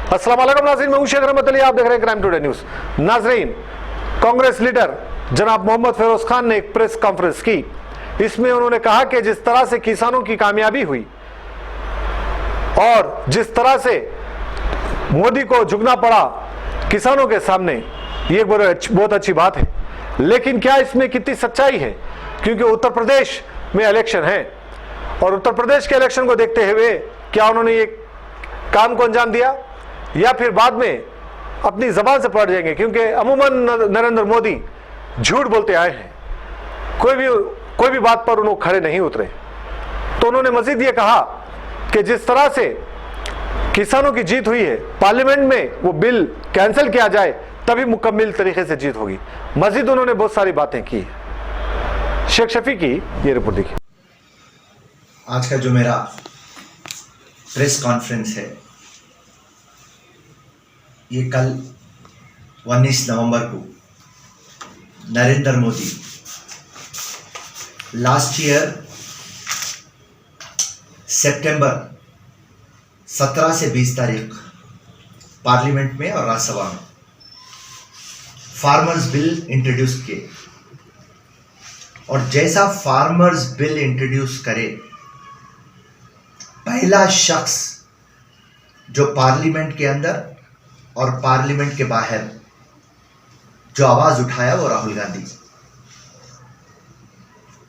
अस्सलाम वालेकुम नाज़रीन, मैं हूं शेख रहमत अली, आप देख रहे हैं क्राइम टुडे न्यूज। नाज़रीन, कांग्रेस लीडर जनाब मोहम्मद फिरोज खान ने एक प्रेस कॉन्फ्रेंस की। इसमें उन्होंने कहा कि जिस तरह से किसानों की कामयाबी हुई और जिस तरह से मोदी को झुकना पड़ा किसानों के सामने, ये बहुत अच्छी बात है। लेकिन क्या इसमें कितनी सच्चाई है? क्योंकि उत्तर प्रदेश में इलेक्शन है और उत्तर प्रदेश के इलेक्शन को देखते हुए क्या उन्होंने ये काम को अंजाम दिया या फिर बाद में अपनी जबान से पलट जाएंगे? क्योंकि अमूमन नरेंद्र मोदी झूठ बोलते आए हैं, कोई भी बात पर उन्होंने खड़े नहीं उतरे। तो उन्होंने मजीद ये कहा कि जिस तरह से किसानों की जीत हुई है, पार्लियामेंट में वो बिल कैंसिल किया जाए तभी मुकम्मल तरीके से जीत होगी। मजीद उन्होंने बहुत सारी बातें की। शेख शफी की ये रिपोर्ट देखिए। आज का जो मेरा प्रेस कॉन्फ्रेंस है, ये कल 19 नवंबर को नरेंद्र मोदी लास्ट ईयर सितंबर 17 से 20 तारीख पार्लियामेंट में और राज्यसभा में फार्मर्स बिल इंट्रोड्यूस किए। और जैसा फार्मर्स बिल इंट्रोड्यूस करे, पहला शख्स जो पार्लियामेंट के अंदर और पार्लियामेंट के बाहर जो आवाज उठाया वो राहुल गांधी।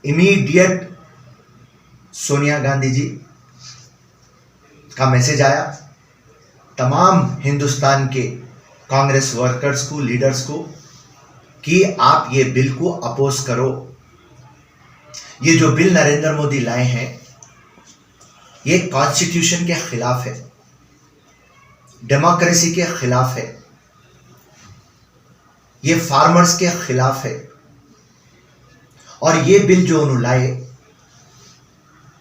इमीडिएट सोनिया गांधी जी का मैसेज आया तमाम हिंदुस्तान के कांग्रेस वर्कर्स को, लीडर्स को, कि आप ये बिल को अपोज करो। ये जो बिल नरेंद्र मोदी लाए हैं ये कॉन्स्टिट्यूशन के खिलाफ है, डेमोक्रेसी के खिलाफ है, ये फार्मर्स के खिलाफ है। और ये बिल जो उन्होंने लाए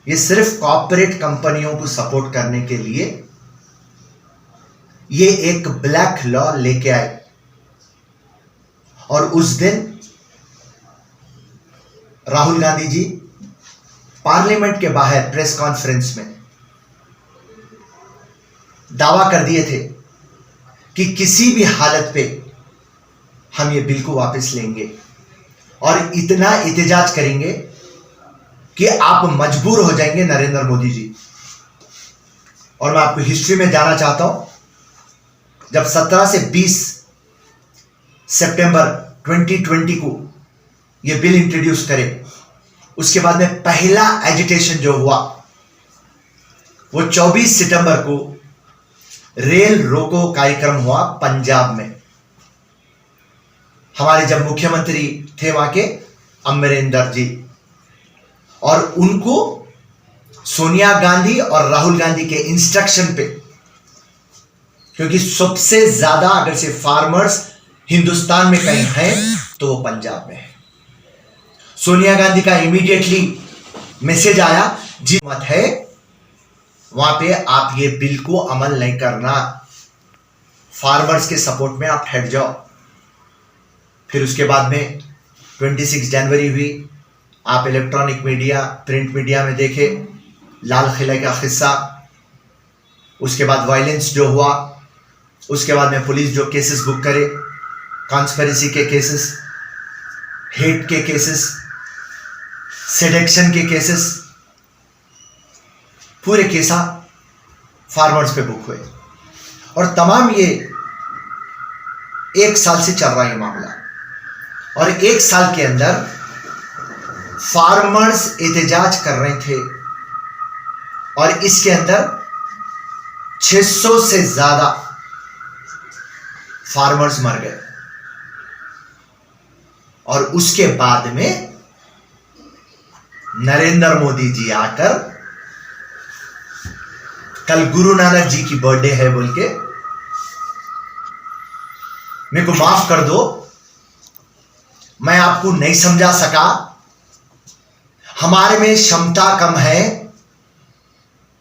ये सिर्फ कॉर्पोरेट कंपनियों को सपोर्ट करने के लिए ये एक ब्लैक लॉ लेके आए। और उस दिन राहुल गांधी जी पार्लियामेंट के बाहर प्रेस कॉन्फ्रेंस में दावा कर दिए थे कि किसी भी हालत पे हम ये बिल को वापस लेंगे और इतना एहतजाज करेंगे कि आप मजबूर हो जाएंगे नरेंद्र मोदी जी। और मैं आपको हिस्ट्री में जाना चाहता हूं, जब 17 से 20 सितंबर 2020 को यह बिल इंट्रोड्यूस करे, उसके बाद में पहला एजिटेशन जो हुआ वो 24 सितंबर को रेल रोको कार्यक्रम हुआ पंजाब में। हमारे जब मुख्यमंत्री थे वहां के अमरिंदर जी, और उनको सोनिया गांधी और राहुल गांधी के इंस्ट्रक्शन पे, क्योंकि सबसे ज्यादा अगर से फार्मर्स हिंदुस्तान में कहीं हैं तो वो पंजाब में है, सोनिया गांधी का इमीडिएटली मैसेज आया जी मत है वहां पे आप ये बिल को अमल नहीं करना, फार्मर्स के सपोर्ट में आप हट जाओ। फिर उसके बाद में 26 जनवरी हुई, आप इलेक्ट्रॉनिक मीडिया, प्रिंट मीडिया में देखे लाल किले का किस्सा। उसके बाद वायलेंस जो हुआ, उसके बाद में पुलिस जो केसेस बुक करे, कॉन्स्पिरेसी के केसेस, हेट के केसेस, सेडेक्शन के केसेस, पूरे केसा फार्मर्स पे बुक हुए। और तमाम ये 1 साल से चल रहा है मामला, और 1 साल के अंदर फार्मर्स एहतजाज कर रहे थे और इसके अंदर 600 से ज्यादा फार्मर्स मर गए। और उसके बाद में नरेंद्र मोदी जी आकर कल गुरु नानक जी की बर्थडे है बोल के, मेरे को माफ कर दो, मैं आपको नहीं समझा सका, हमारे में क्षमता कम है,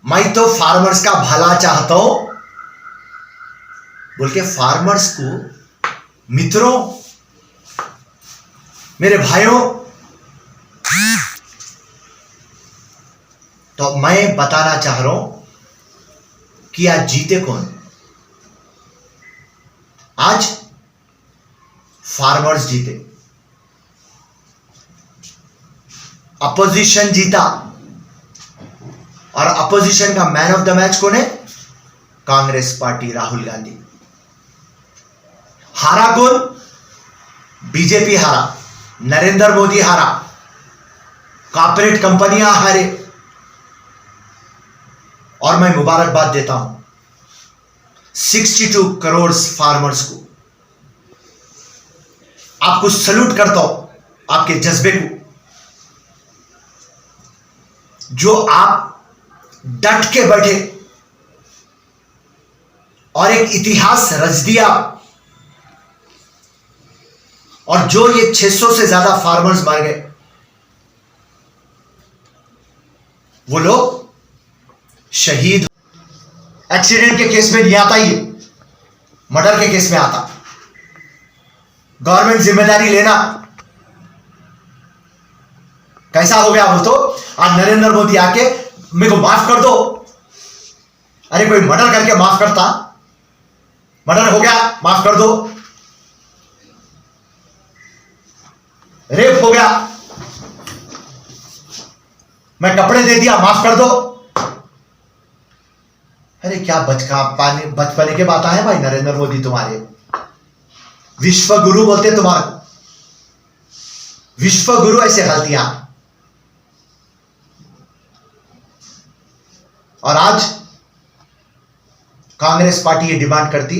मैं तो फार्मर्स का भला चाहता हूं बोल के फार्मर्स को, मित्रों, मेरे भाइयों, तो मैं बताना चाह रहा हूं कि आज जीते कौन? आज फार्मर्स जीते, अपोजिशन जीता, और अपोजिशन का मैन ऑफ द मैच कौन है? कांग्रेस पार्टी, राहुल गांधी। हारा कौन? बीजेपी हारा, नरेंद्र मोदी हारा, कॉर्पोरेट कंपनियां हारे। और मैं मुबारकबाद देता हूं 62 करोड़ फार्मर्स को। आपको सल्यूट करता हूं, आपके जज्बे को, जो आप डट के बैठे और एक इतिहास रच दिया। और जो ये 600 से ज्यादा फार्मर्स मर गए, वो लोग शहीद। एक्सीडेंट के केस में नहीं आता, ये मर्डर के केस में आता। गवर्नमेंट जिम्मेदारी लेना कैसा हो गया? वो तो आज नरेंद्र मोदी आके मेरे को माफ कर दो। अरे कोई मर्डर करके माफ करता? मर्डर हो गया, माफ कर दो। रेप हो गया, मैं कपड़े दे दिया, माफ कर दो। अरे क्या बचपने के बात है भाई नरेंद्र मोदी तुम्हारे। विश्व गुरु बोलते तुम्हारे को, विश्व गुरु ऐसे गलतियां। और आज कांग्रेस पार्टी ये डिमांड करती,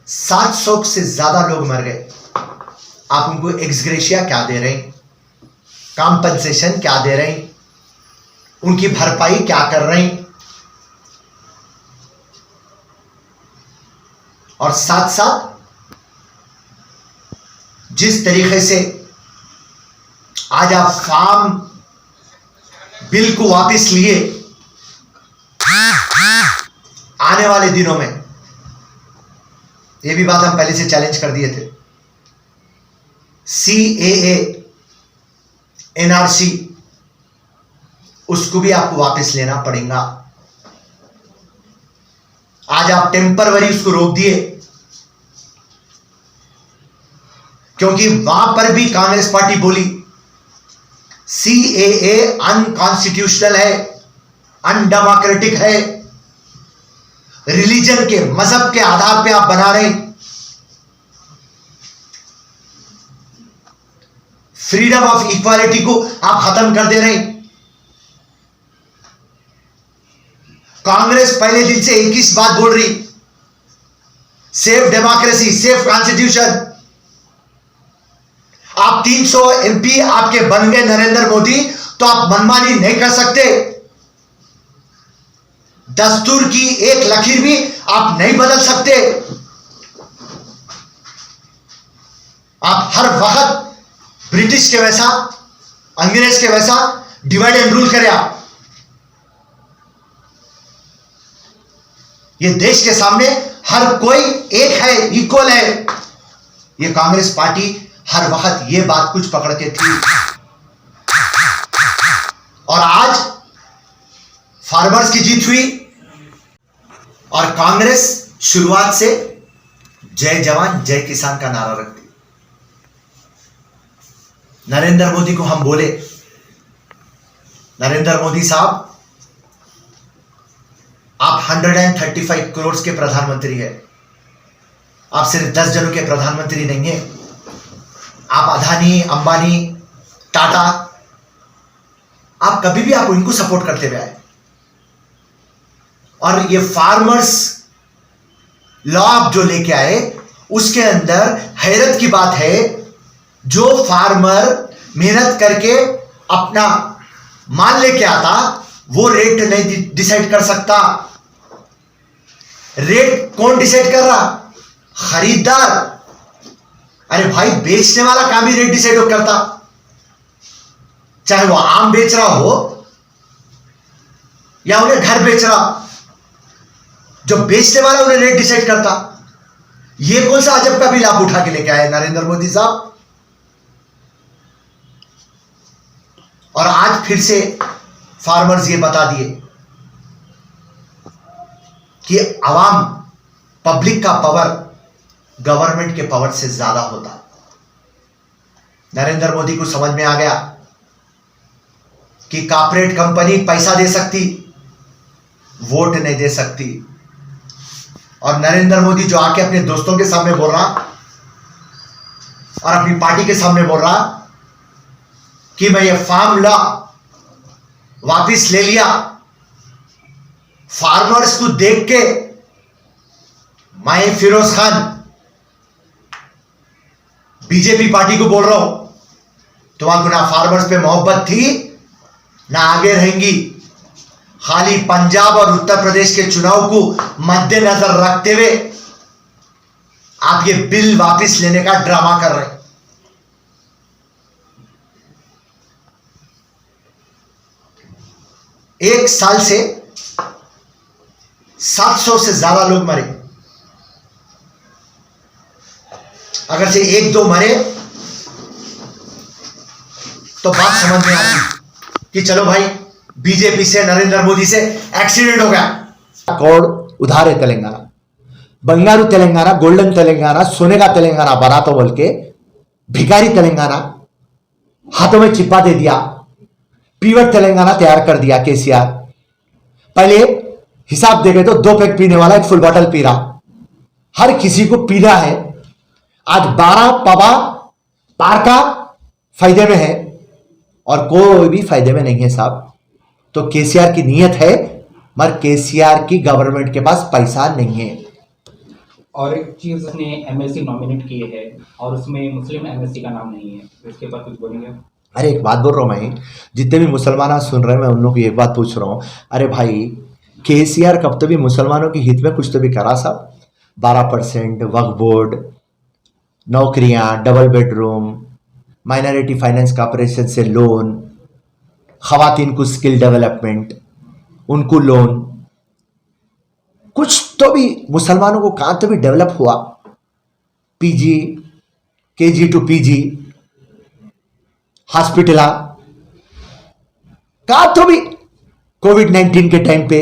700 से ज्यादा लोग मर गए, आप उनको एक्सग्रेशिया क्या दे रहे हैं? कॉम्पनसेशन क्या दे रहे हैं? उनकी भरपाई क्या कर रहे हैं? और साथ साथ जिस तरीके से आज आप फार्म बिल को वापस लिए, आने वाले दिनों में, यह भी बात हम पहले से चैलेंज कर दिए थे, CAA, NRC, उसको भी आपको वापस लेना पड़ेगा। आज आप टेम्परवरी उसको रोक दिए, क्योंकि वहां पर भी कांग्रेस पार्टी बोली CAA अनकॉन्स्टिट्यूशनल है, अनडेमोक्रेटिक है, रिलीजन के, मजहब के आधार पे आप बना रहे, फ्रीडम ऑफ इक्वालिटी को आप खत्म कर दे रहे हैं। कांग्रेस पहले दिन से एक ही बात बोल रही, सेफ डेमोक्रेसी, सेफ कॉन्स्टिट्यूशन। आप 300 MP आपके बन गए नरेंद्र मोदी, तो आप मनमानी नहीं कर सकते। दस्तूर की एक लकीर भी आप नहीं बदल सकते। आप हर वक्त ब्रिटिश के वैसा, अंग्रेज के वैसा डिवाइड एंड रूल करे। आप ये देश के सामने हर कोई एक है, इक्वल है। ये कांग्रेस पार्टी हर वक्त ये बात कुछ पकड़ के थी, और आज फार्मर्स की जीत हुई। और कांग्रेस शुरुआत से जय जवान जय किसान का नारा रखती। नरेंद्र मोदी को हम बोले, नरेंद्र मोदी साहब, आप 135 करोड़ के प्रधानमंत्री हैं। आप सिर्फ 10 जनों के प्रधानमंत्री नहीं हैं। आप अदानी, अंबानी, टाटा, आप कभी भी आप उनको सपोर्ट करते हुए आए। और ये फार्मर्स लॉ आप जो लेके आए, उसके अंदर हैरत की बात है, जो फार्मर मेहनत करके अपना माल लेके आता, वो रेट नहीं डिसाइड कर सकता। रेट कौन डिसाइड कर रहा? खरीदार। अरे भाई, बेचने वाला काम ही रेट डिसाइड करता, चाहे वो आम बेच रहा हो या उन्हें घर बेच रहा। जो बेचने वाला उन्हें रेट डिसाइड करता। ये कौन सा अजब का भी लाभ उठा के लेके आए नरेंद्र मोदी साहब। और आज फिर से फार्मर्स ये बता दिए कि आवाम, पब्लिक का पावर गवर्नमेंट के पावर से ज्यादा होता। नरेंद्र मोदी को समझ में आ गया कि कॉर्पोरेट कंपनी पैसा दे सकती, वोट नहीं दे सकती। और नरेंद्र मोदी जो आके अपने दोस्तों के सामने बोल रहा और अपनी पार्टी के सामने बोल रहा कि मैं ये फार्म लॉ वापिस ले लिया, फार्मर्स को देख के मैं फिरोज खान बीजेपी पार्टी को बोल रहा हूं, तुम्हारे को ना फार्मर्स पे मोहब्बत थी ना आगे रहेंगी। खाली पंजाब और उत्तर प्रदेश के चुनाव को मद्देनजर रखते हुए आप ये बिल वापस लेने का ड्रामा कर रहे हैं। एक साल से 700 से ज्यादा लोग मरे। अगर से एक दो मरे तो बात समझ में आती कि चलो भाई बीजेपी से, नरेंद्र मोदी से एक्सीडेंट हो गया। करोड़ उधार है तेलंगाना, बंगारू तेलंगाना, गोल्डन तेलंगाना, सोने का तेलंगाना बना तो बोल के भिखारी तेलंगाना हाथों में चिपा दे दिया, पीवट तेलंगाना तैयार कर दिया केसीआर। पहले हिसाब देखे तो 2 पैक पीने वाला 1 फुल बॉटल पी रहा, हर किसी को पीना है। आज 12 पबा पार का फायदे में है और कोई भी फायदे में नहीं है साहब। तो केसीआर की नीयत है, मगर केसीआर की गवर्नमेंट के पास पैसा नहीं है। और एक चीज उसने एमएलसी नॉमिनेट किए है और उसमें मुस्लिम एमएलसी का नाम नहीं है, तो इसके ऊपर कुछ बोलेंगे? अरे एक बात बोल रहा हूँ मैं, जितने भी मुसलमान सुन रहे हैं मैं उन लोगों को एक बात पूछ रहा हूँ। अरे भाई केसीआर कब तो भी मुसलमानों के हित में कुछ तो भी करा साहब। 12% वक्फ बोर्ड, नौकरियां, double bedroom, minority finance corporation से लोन, खवातीन को स्किल डेवलपमेंट, उनको लोन, कुछ तो भी मुसलमानों को कहां तो भी डेवलप हुआ। PG, KG to PG, hospital, कहां तो भी कोविड-19 के टाइम पे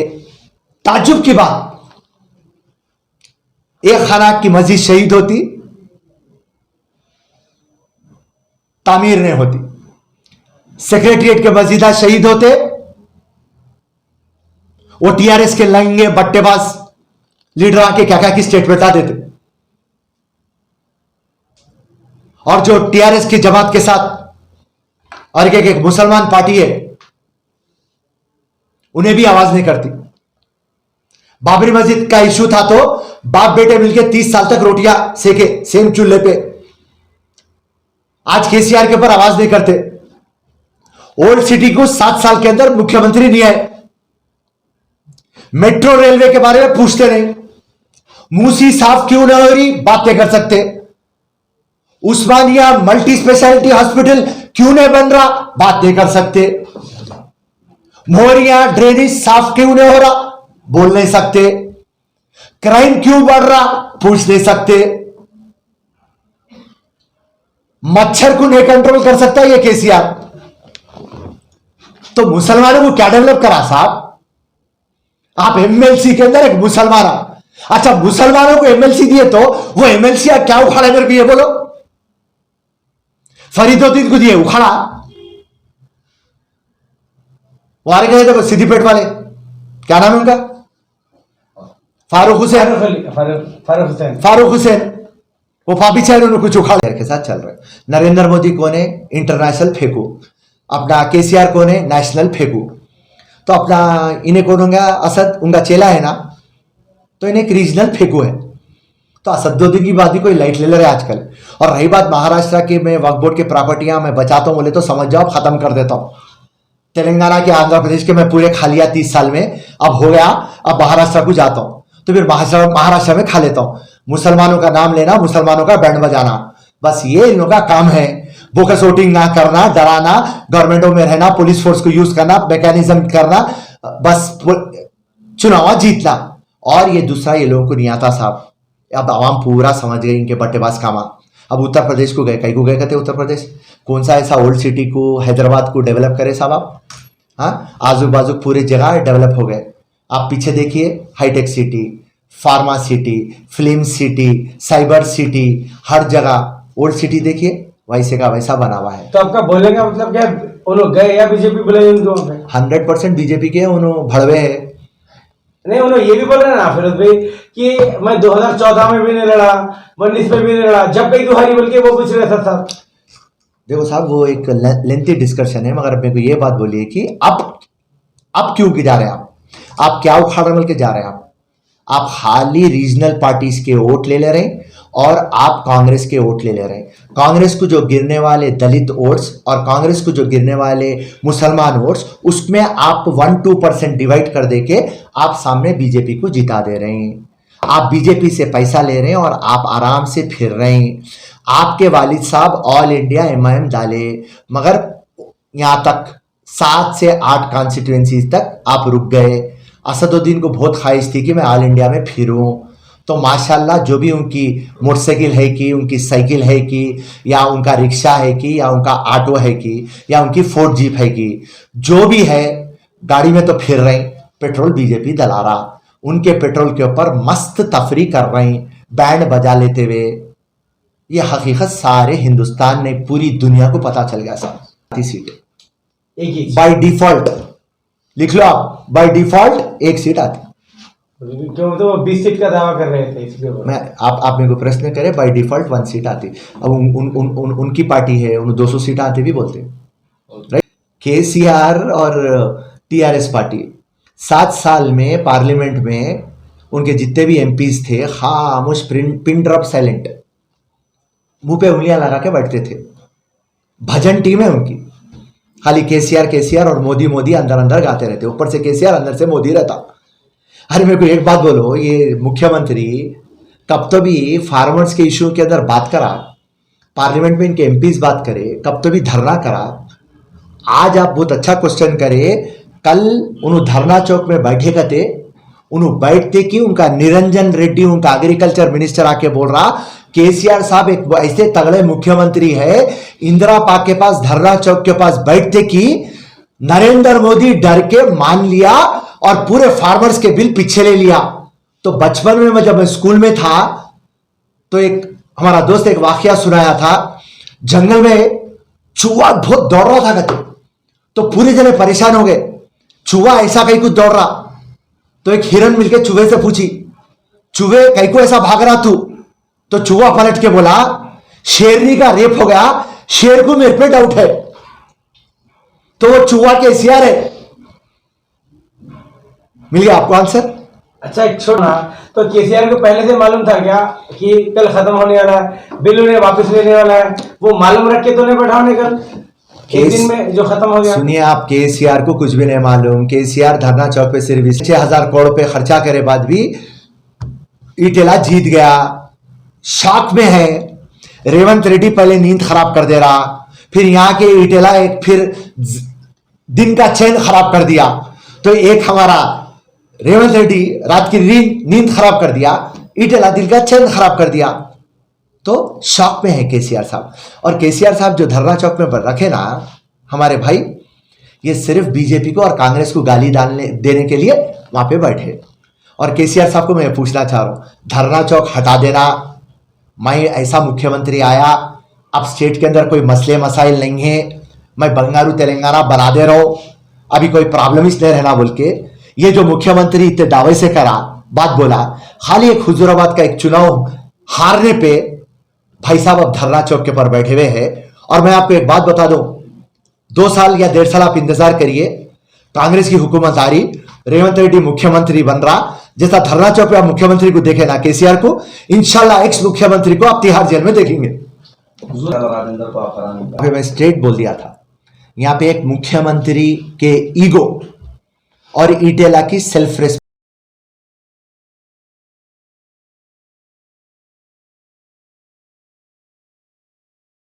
ताज्जुब की बात, एक खाना की मस्जिद शहीद होती, तामीर नहीं होती। सेक्रेटरिएट के मस्जिदा शहीद होते, वो टीआरएस के लंगे बट्टेबाज लीडर आके क्या क्या की स्टेट बता देते। और जो टीआरएस की जमात के साथ और एक मुसलमान पार्टी है, उन्हें भी आवाज नहीं करती। बाबरी मस्जिद का इश्यू था तो बाप बेटे मिलकर 30 साल तक रोटियां सेके सेम चूल्हे पे। आज केसीआर के ऊपर आवाज नहीं करते। ओल्ड सिटी को 7 साल के अंदर मुख्यमंत्री नहीं है। मेट्रो रेलवे के बारे में पूछते नहीं। मूसी साफ क्यों न हो रही, बात नहीं कर सकते। उस्मानिया मल्टी स्पेशलिटी हॉस्पिटल क्यों नहीं बन रहा, बात नहीं कर सकते। मोहरिया ड्रेनेज साफ क्यों नहीं हो रहा, बोल नहीं सकते। क्राइम क्यों बढ़ रहा, पूछ नहीं सकते। मच्छर को नहीं कंट्रोल कर सकता ये केसीआर। तो मुसलमानों को क्या डेवलप करा साहब? आप एमएलसी के अंदर एक मुसलमान, अच्छा मुसलमानों को एमएलसी दिए तो वो एमएलसी क्या उखाड़ा मेरे को ये बोलो? फरीदुद्दीन को दिए उखाड़ा, वो आ गए देखो सिद्दीपेट वाले, क्या नाम है उनका? फारूक हुसैन, वो पापी चाहे उन्होंने कुछ उखाड़ा के साथ चल रहे। नरेंद्र मोदी कौन है? इंटरनेशनल फेंकू। अपना केसीआर कौन है? नेशनल फेंकू। तो अपना इन्हें कौन होगा? असद उनका चेला है ना, तो इन्हें एक रीजनल फेंकू है। तो असदुद्दीन की बात भी कोई लाइट ले ले रहे आजकल। और रही बात महाराष्ट्र के, मैं वक्फ बोर्ड की प्रॉपर्टियां मैं बचाता हूं बोले तो समझ जाओ खत्म कर देता हूं। तेलंगाना के, आंध्र प्रदेश के मैं पूरे खा लिया 30 साल में, अब हो गया, अब महाराष्ट्र को जाता हूं तो फिर महाराष्ट्र में खा लेता हूं। मुसलमानों का नाम लेना, मुसलमानों का बैंड बजाना, बस ये इन लोगों का काम है। बोकस वोटिंग ना करना, डराना, गवर्नमेंटों में रहना, पुलिस फोर्स को यूज करना, मैकेनिज्म करना, बस चुनाव जीतना। और ये दूसरा ये लोगों को नहीं आता साहब। अब आवाम पूरा समझ गए इनके बट्टेबाज कामा। अब उत्तर प्रदेश को गए, कहीं को गए कहते उत्तर प्रदेश, कौन सा ऐसा ओल्ड सिटी को, हैदराबाद को डेवलप करे साहब आप? हाँ, आजू बाजू पूरे जगह डेवलप हो गए। आप पीछे देखिए, hitech city, pharma city, film city, cyber city, हर जगह ओल्ड सिटी देखिए वैसे का वैसा बना हुआ है। तो आपका बोलने का मतलब क्या, वो लोग गए या बीजेपी बुलाई उनको वहाँ पे? 100% बीजेपी के उन्होंने भड़वे है। नहीं, उन्होंने ये भी बोल रहे हैं ना फिरोज भाई कि मैं 2014 में भी नहीं लड़ा, 19 में भी नहीं लड़ा, जब गई हारी, बोल के वो पूछ रहे थे साहब। देखो साहब वो एक लेंथी डिस्कशन है, मगर मेरे को ये बात बोलिए कि अब क्यों जा रहे हैं आप क्या उखाड़ मिल के जा रहे हैं आप खाली रीजनल पार्टीज के वोट ले रहे हैं और आप कांग्रेस के वोट ले रहे हैं। कांग्रेस को जो गिरने वाले दलित वोट्स और कांग्रेस को जो गिरने वाले मुसलमान वोट्स, उसमें आप 1-2% डिवाइड कर देके आप सामने बीजेपी को जिता दे रहे हैं। आप बीजेपी से पैसा ले रहे हैं और आप आराम से फिर रहे हैं। आपके वालिद साहब ऑल इंडिया एमआईएम डाले, मगर यहाँ तक 7 से 8 कॉन्स्टिट्यूएंसीज तक आप रुक गए। असदुद्दीन को बहुत ख्वाहिश थी कि मैं ऑल इंडिया में फिरूं, तो माशाल्लाह जो भी उनकी मोटरसाइकिल है कि उनकी साइकिल है कि या उनका रिक्शा है कि या उनका ऑटो है कि या उनकी फोर्ड जीप है कि जो भी है, गाड़ी में तो फिर रहे हैं। पेट्रोल बीजेपी दला रहा, उनके पेट्रोल के ऊपर मस्त तफरी कर रहे हैं बैंड बजा लेते हुए। ये हकीकत सारे हिंदुस्तान ने, पूरी दुनिया को पता चल गया साहब। सीट एक ही बाय डिफॉल्ट लिख लो आप, बाय डिफॉल्ट एक सीट आती। क्यों, तो वो 20 सीट का दावा कर रहे थे इसके ऊपर। मैं आप मेरे को प्रश्न करें, बाय डिफॉल्ट 1 सीट आती। अब उनकी पार्टी है, उन 200 सीट आती भी बोलते राइट। केसीआर और टीआरएस पार्टी 7 साल में पार्लियामेंट में उनके जितने भी एमपीज थे खामोश, पिन ड्रॉप साइलेंट, मुंह पे उंगलियां लगा के बैठते थे। भजन टीम है उनकी, खाली केसीआर और मोदी अंदर अंदर गाते रहते, ऊपर से केसीआर अंदर से मोदी रहता। अरे मेरे को एक बात बोलो, ये मुख्यमंत्री कब तो भी फार्मर्स के इश्यू के अंदर बात करा, पार्लियामेंट में इनके एमपीज बात करे, कब तो भी धरना करा। आज आप बहुत अच्छा क्वेश्चन करे, कल उन्होंने धरना चौक में बैठे थे, उन्होंने बैठते कि उनका निरंजन रेड्डी, उनका एग्रीकल्चर मिनिस्टर आके बोल रहा केसीआर साहब एक ऐसे तगड़े मुख्यमंत्री है, इंदिरा पार्क के पास धरना चौक के पास बैठते कि नरेंद्र मोदी डर के मान लिया और पूरे फार्मर्स के बिल पीछे ले लिया। तो बचपन में जब मैं स्कूल में था तो एक हमारा दोस्त एक वाकया सुनाया था, जंगल में चूहा बहुत दौड़ रहा था कहते, तो पूरे जने परेशान हो गए, चूहा ऐसा कहीं कुछ दौड़ रहा। तो एक हिरन मिलके चूहे से पूछी, चूहे कहीं को ऐसा भाग रहा तू? तो चूहा पलट के बोला, शेरनी का रेप हो गया, शेर को मेरे पे डाउट है। तो वो चूहा केसीआर है। मिल गया आपको आंसर? अच्छा, एक छोड़ना, तो केसीआर को पहले से मालूम था क्या कि कल खत्म होने वाला है, बिल उन्हें वापस लेने वाला है? वो मालूम रख के तो नहीं बैठाने कल एक दिन में जो खत्म हो गया? सुनिए, आप केसीआर को कुछ भी नहीं मालूम। केसीआर धरना चौक पे सिर्फ 6,000 करोड़ रुपए खर्चा करे बाद भी इटेला जीत गया, शॉक में है। रेवंत रेड्डी पहले नींद खराब कर दे रहा, फिर यहाँ के इटेला एक फिर दिन का चैन खराब कर दिया। तो एक हमारा रेवंत रेड्डी रात की नींद खराब कर दिया, इटेला दिन का चैन खराब कर दिया। तो शॉक में है केसीआर साहब। और केसीआर साहब जो धरना चौक में रखे ना हमारे भाई, ये सिर्फ बीजेपी को और कांग्रेस को गाली देने के लिए वहां पे बैठे। और केसीआर साहब को मैं पूछना चाह रहा हूं, धरना चौक हटा देना, मैं ऐसा मुख्यमंत्री आया, अब स्टेट के अंदर कोई मसले मसाइल नहीं है, मैं बंगारू तेलंगाना बना दे रहा हूं, अभी कोई प्रॉब्लम ही नहीं रहना बोल के ये जो मुख्यमंत्री इतने दावे से करा बात बोला, खाली एक हुजूराबाद का एक चुनाव हारने पे भाई साहब अब धरना चौक के पर बैठे हुए हैं। और मैं आपको एक बात बता दूं, 2 साल या 1.5 साल आप इंतजार करिए, कांग्रेस की हुकूमत आ रही, रेवंत रेड्डी मुख्यमंत्री बन रहा, जैसा धरना चौक पे आप मुख्यमंत्री को देखे ना केसीआर को, इंशाल्लाह एक्स मुख्यमंत्री को आप तिहाड़ जेल में देखेंगे। अभी मैं स्ट्रेट बोल दिया था, यहाँ पे एक मुख्यमंत्री के ईगो और इटेला की सेल्फ